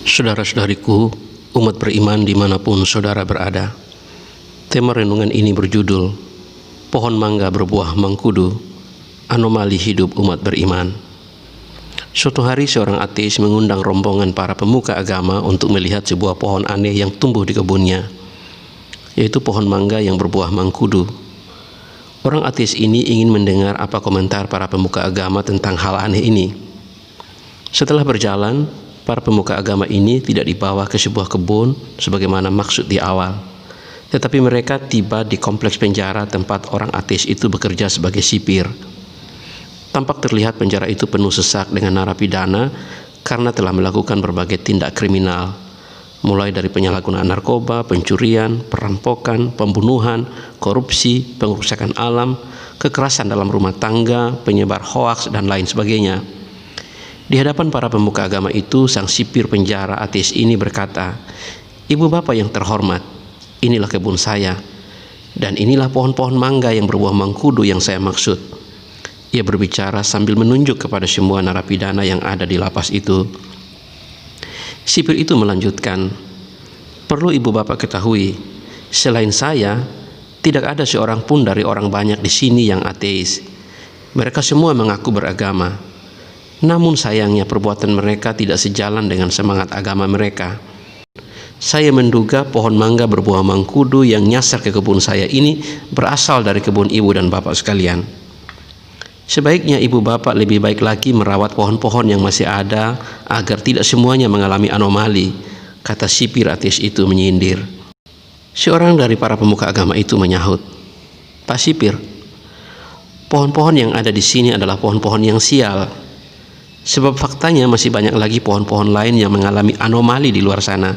Saudara-saudariku, umat beriman dimanapun saudara berada. Tema renungan ini berjudul Pohon Mangga Berbuah Mangkudu, Anomali Hidup Umat Beriman. Suatu hari seorang ateis mengundang rombongan para pemuka agama untuk melihat sebuah pohon aneh yang tumbuh di kebunnya, yaitu pohon mangga yang berbuah mangkudu. Orang ateis ini ingin mendengar apa komentar para pemuka agama tentang hal aneh ini. Setelah berjalan, para pemuka agama ini tidak dibawa ke sebuah kebun sebagaimana maksud di awal, tetapi mereka tiba di kompleks penjara tempat orang ateis itu bekerja sebagai sipir. Tampak terlihat penjara itu penuh sesak dengan narapidana karena telah melakukan berbagai tindak kriminal, mulai dari penyalahgunaan narkoba, pencurian, perampokan, pembunuhan, korupsi, pengerusakan alam, kekerasan dalam rumah tangga, penyebar hoaks, dan lain sebagainya. Di hadapan para pemuka agama itu, sang sipir penjara ateis ini berkata, "Ibu bapak yang terhormat, inilah kebun saya, dan inilah pohon-pohon mangga yang berbuah mangkudu yang saya maksud." Ia berbicara sambil menunjuk kepada semua narapidana yang ada di lapas itu. Sipir itu melanjutkan, "Perlu ibu bapak ketahui, selain saya, tidak ada seorang pun dari orang banyak di sini yang ateis. Mereka semua mengaku beragama. Namun sayangnya perbuatan mereka tidak sejalan dengan semangat agama mereka. Saya menduga pohon mangga berbuah mangkudu yang nyasar ke kebun saya ini berasal dari kebun ibu dan bapak sekalian. Sebaiknya ibu bapak lebih baik lagi merawat pohon-pohon yang masih ada agar tidak semuanya mengalami anomali," kata sipir ateis itu menyindir. Seorang dari para pemuka agama itu menyahut, "Pak Sipir, pohon-pohon yang ada di sini adalah pohon-pohon yang sial. Sebab faktanya masih banyak lagi pohon-pohon lain yang mengalami anomali di luar sana.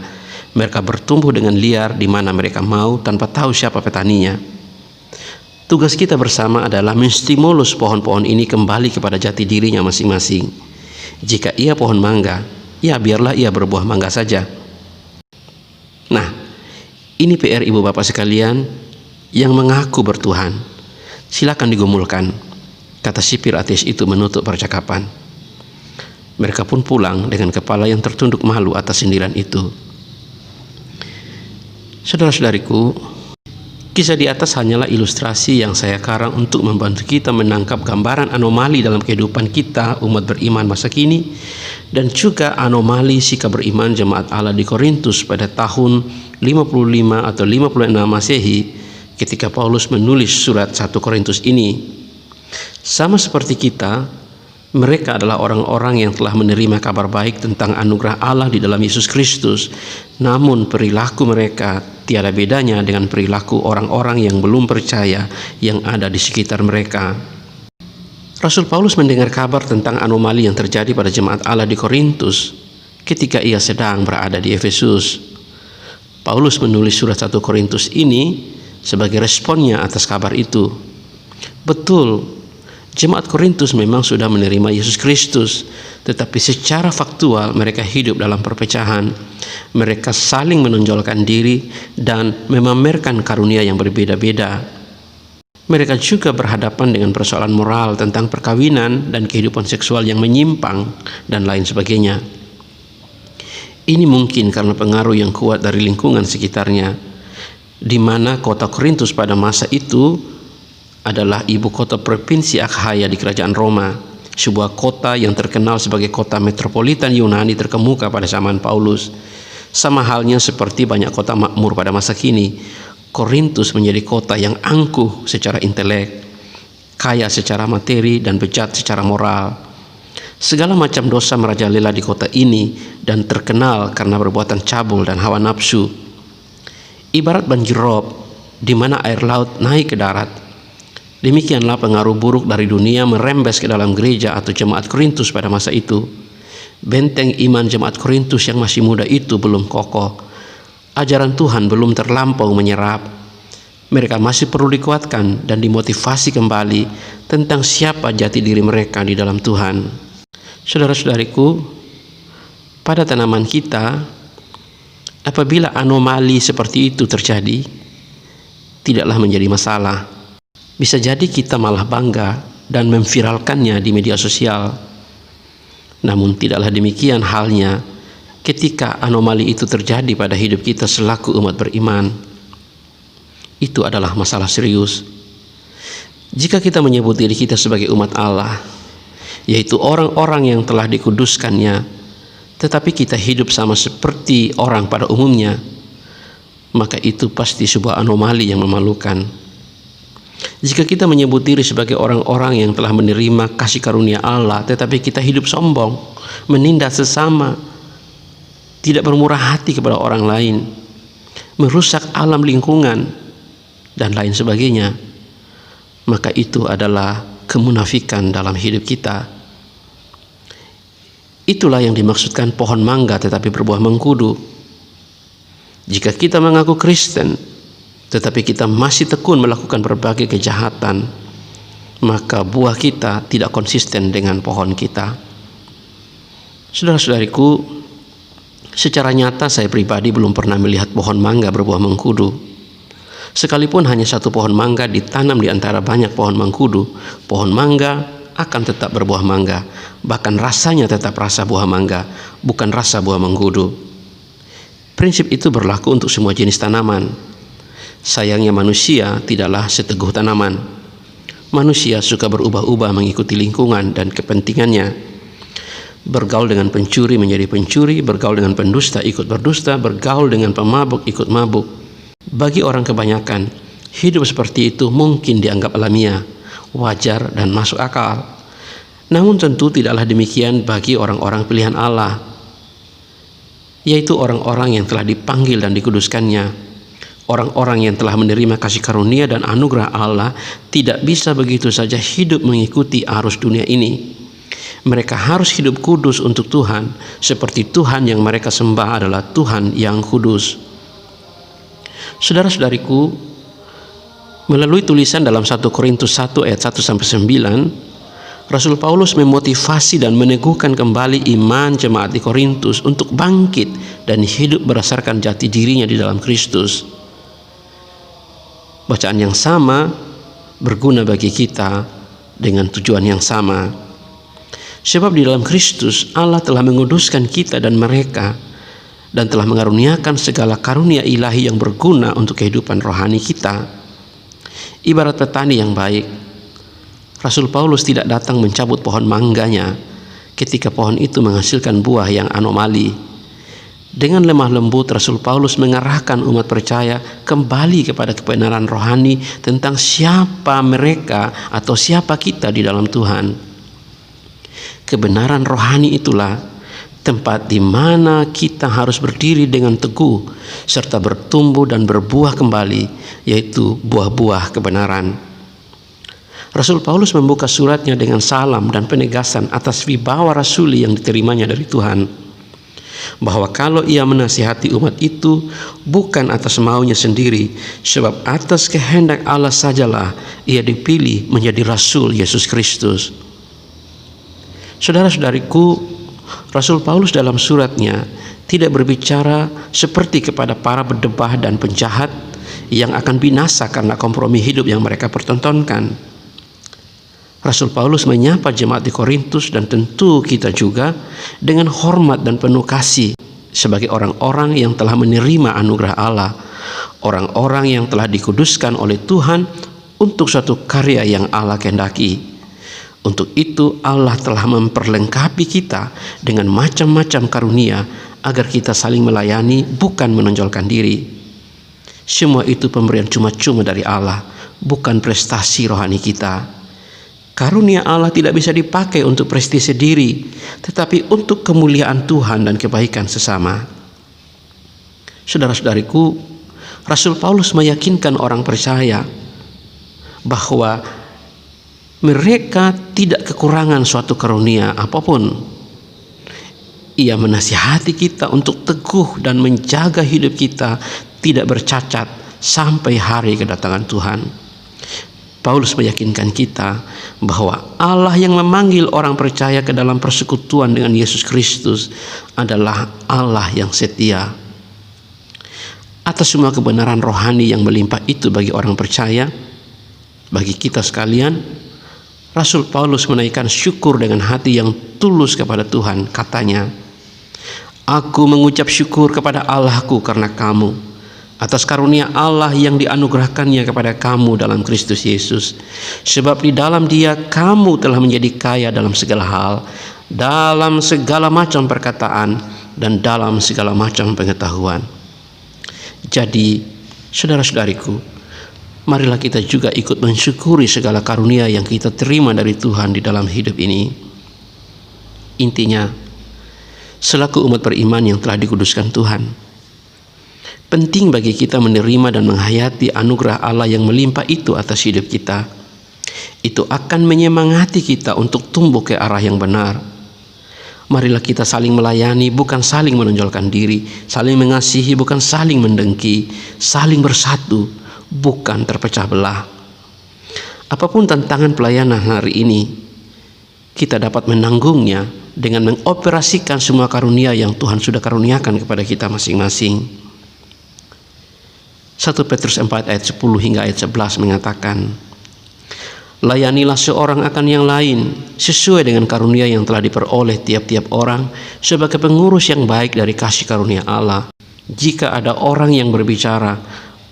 Mereka bertumbuh dengan liar di mana mereka mau tanpa tahu siapa petaninya. Tugas kita bersama adalah menstimulus pohon-pohon ini kembali kepada jati dirinya masing-masing. Jika ia pohon mangga, ya biarlah ia berbuah mangga saja." Nah, ini PR ibu bapak sekalian yang mengaku bertuhan. Silakan digumulkan, kata sipir ateis itu menutup percakapan. Mereka pun pulang dengan kepala yang tertunduk malu atas sindiran itu. Saudara-saudariku, kisah di atas hanyalah ilustrasi yang saya karang untuk membantu kita menangkap gambaran anomali dalam kehidupan kita umat beriman masa kini, dan juga anomali sikap beriman jemaat Allah di Korintus pada tahun 55 atau 56 Masehi ketika Paulus menulis surat 1 Korintus ini. Sama seperti kita, mereka adalah orang-orang yang telah menerima kabar baik tentang anugerah Allah di dalam Yesus Kristus. Namun perilaku mereka tiada bedanya dengan perilaku orang-orang yang belum percaya yang ada di sekitar mereka. Rasul Paulus mendengar kabar tentang anomali yang terjadi pada jemaat Allah di Korintus ketika ia sedang berada di Efesus. Paulus menulis surat 1 Korintus ini sebagai responnya atas kabar itu. Betul, jemaat Korintus memang sudah menerima Yesus Kristus, tetapi secara faktual mereka hidup dalam perpecahan. Mereka saling menonjolkan diri dan memamerkan karunia yang berbeda-beda. Mereka juga berhadapan dengan persoalan moral tentang perkawinan dan kehidupan seksual yang menyimpang dan lain sebagainya. Ini mungkin karena pengaruh yang kuat dari lingkungan sekitarnya, di mana kota Korintus pada masa itu adalah ibu kota provinsi Akhaya di kerajaan Roma, sebuah kota yang terkenal sebagai kota metropolitan Yunani terkemuka pada zaman Paulus. Sama halnya seperti banyak kota makmur pada masa kini, Korintus menjadi kota yang angkuh secara intelek, kaya secara materi, dan bejat secara moral. Segala macam dosa merajalela di kota ini dan terkenal karena perbuatan cabul dan hawa nafsu. Ibarat banjir rob di mana air laut naik ke darat, demikianlah pengaruh buruk dari dunia merembes ke dalam gereja atau jemaat Korintus pada masa itu. Benteng iman jemaat Korintus yang masih muda itu belum kokoh. Ajaran Tuhan belum terlampau menyerap. Mereka masih perlu dikuatkan dan dimotivasi kembali tentang siapa jati diri mereka di dalam Tuhan. Saudara-saudariku, pada tanaman kita, apabila anomali seperti itu terjadi, tidaklah menjadi masalah. Bisa jadi kita malah bangga dan memviralkannya di media sosial. Namun tidaklah demikian halnya ketika anomali itu terjadi pada hidup kita selaku umat beriman, itu adalah masalah serius. Jika kita menyebut diri kita sebagai umat Allah, yaitu orang-orang yang telah dikuduskannya, tetapi kita hidup sama seperti orang pada umumnya, maka itu pasti sebuah anomali yang memalukan. Jika kita menyebut diri sebagai orang-orang yang telah menerima kasih karunia Allah, tetapi kita hidup sombong, menindas sesama, tidak bermurah hati kepada orang lain, merusak alam lingkungan, dan lain sebagainya, maka itu adalah kemunafikan dalam hidup kita. Itulah yang dimaksudkan pohon mangga tetapi berbuah mengkudu. Jika kita mengaku Kristen, tetapi kita masih tekun melakukan berbagai kejahatan, maka buah kita tidak konsisten dengan pohon kita. Saudara-saudariku, secara nyata saya pribadi belum pernah melihat pohon mangga berbuah mengkudu. Sekalipun hanya satu pohon mangga ditanam di antara banyak pohon mengkudu, pohon mangga akan tetap berbuah mangga. Bahkan rasanya tetap rasa buah mangga, bukan rasa buah mengkudu. Prinsip itu berlaku untuk semua jenis tanaman. Sayangnya manusia tidaklah seteguh tanaman. Manusia suka berubah-ubah mengikuti lingkungan dan kepentingannya. Bergaul dengan pencuri menjadi pencuri, bergaul dengan pendusta ikut berdusta, bergaul dengan pemabuk ikut mabuk. Bagi orang kebanyakan, hidup seperti itu mungkin dianggap alamiah, wajar dan masuk akal. Namun tentu tidaklah demikian bagi orang-orang pilihan Allah, yaitu orang-orang yang telah dipanggil dan dikuduskannya. Orang-orang yang telah menerima kasih karunia dan anugerah Allah tidak bisa begitu saja hidup mengikuti arus dunia ini. Mereka harus hidup kudus untuk Tuhan, seperti Tuhan yang mereka sembah adalah Tuhan yang kudus. Saudara-saudariku, melalui tulisan dalam 1 Korintus 1 ayat 1-9, Rasul Paulus memotivasi dan meneguhkan kembali iman jemaat di Korintus untuk bangkit dan hidup berdasarkan jati dirinya di dalam Kristus. Bacaan yang sama berguna bagi kita dengan tujuan yang sama. Sebab di dalam Kristus Allah telah menguduskan kita dan mereka, dan telah mengaruniakan segala karunia ilahi yang berguna untuk kehidupan rohani kita. Ibarat petani yang baik, Rasul Paulus tidak datang mencabut pohon mangganya ketika pohon itu menghasilkan buah yang anomali. Dengan lemah lembut Rasul Paulus mengarahkan umat percaya kembali kepada kebenaran rohani tentang siapa mereka atau siapa kita di dalam Tuhan. Kebenaran rohani itulah tempat di mana kita harus berdiri dengan teguh serta bertumbuh dan berbuah kembali, yaitu buah-buah kebenaran. Rasul Paulus membuka suratnya dengan salam dan penegasan atas wibawa rasuli yang diterimanya dari Tuhan, bahwa kalau ia menasihati umat itu bukan atas maunya sendiri, sebab atas kehendak Allah sajalah ia dipilih menjadi rasul Yesus Kristus. Saudara-saudariku, Rasul Paulus dalam suratnya tidak berbicara seperti kepada para berdebah dan penjahat yang akan binasa karena kompromi hidup yang mereka pertontonkan. Rasul Paulus menyapa jemaat di Korintus dan tentu kita juga dengan hormat dan penuh kasih sebagai orang-orang yang telah menerima anugerah Allah, orang-orang yang telah dikuduskan oleh Tuhan untuk suatu karya yang Allah kehendaki. Untuk itu Allah telah memperlengkapi kita dengan macam-macam karunia agar kita saling melayani, bukan menonjolkan diri. Semua itu pemberian cuma-cuma dari Allah, bukan prestasi rohani kita. Karunia Allah tidak bisa dipakai untuk prestise diri, tetapi untuk kemuliaan Tuhan dan kebaikan sesama. Saudara-saudariku, Rasul Paulus meyakinkan orang percaya bahwa mereka tidak kekurangan suatu karunia apapun. Ia menasihati kita untuk teguh dan menjaga hidup kita tidak bercacat sampai hari kedatangan Tuhan. Paulus meyakinkan kita bahwa Allah yang memanggil orang percaya ke dalam persekutuan dengan Yesus Kristus adalah Allah yang setia. Atas semua kebenaran rohani yang melimpah itu bagi orang percaya, bagi kita sekalian, Rasul Paulus menaikkan syukur dengan hati yang tulus kepada Tuhan. Katanya, Aku mengucap syukur kepada Allahku karena kamu, atas karunia Allah yang dianugerahkannya kepada kamu dalam Kristus Yesus. Sebab di dalam Dia kamu telah menjadi kaya dalam segala hal, dalam segala macam perkataan dan dalam segala macam pengetahuan. Jadi, saudara-saudariku, marilah kita juga ikut mensyukuri segala karunia yang kita terima dari Tuhan di dalam hidup ini. Intinya, selaku umat beriman yang telah dikuduskan Tuhan, penting bagi kita menerima dan menghayati anugerah Allah yang melimpah itu atas hidup kita. Itu akan menyemangati kita untuk tumbuh ke arah yang benar. Marilah kita saling melayani, bukan saling menonjolkan diri, saling mengasihi, bukan saling mendengki, saling bersatu, bukan terpecah belah. Apapun tantangan pelayanan hari ini, kita dapat menanggungnya dengan mengoperasikan semua karunia yang Tuhan sudah karuniakan kepada kita masing-masing. 1 Petrus 4 ayat 10 hingga ayat 11 mengatakan, layanilah seorang akan yang lain sesuai dengan karunia yang telah diperoleh tiap-tiap orang sebagai pengurus yang baik dari kasih karunia Allah. Jika ada orang yang berbicara,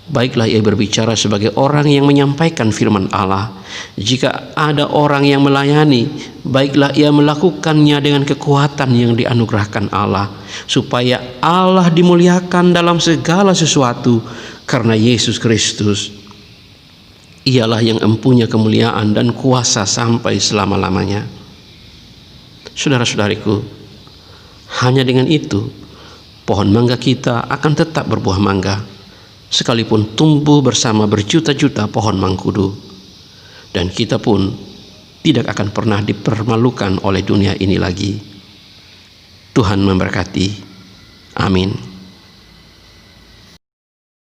baiklah ia berbicara sebagai orang yang menyampaikan firman Allah. Jika ada orang yang melayani, baiklah ia melakukannya dengan kekuatan yang dianugerahkan Allah, supaya Allah dimuliakan dalam segala sesuatu karena Yesus Kristus. Ialah yang empunya kemuliaan dan kuasa sampai selama-lamanya. Saudara-saudariku, hanya dengan itu pohon mangga kita akan tetap berbuah mangga, sekalipun tumbuh bersama berjuta-juta pohon mangkudu. Dan kita pun tidak akan pernah dipermalukan oleh dunia ini lagi. Tuhan memberkati. Amin.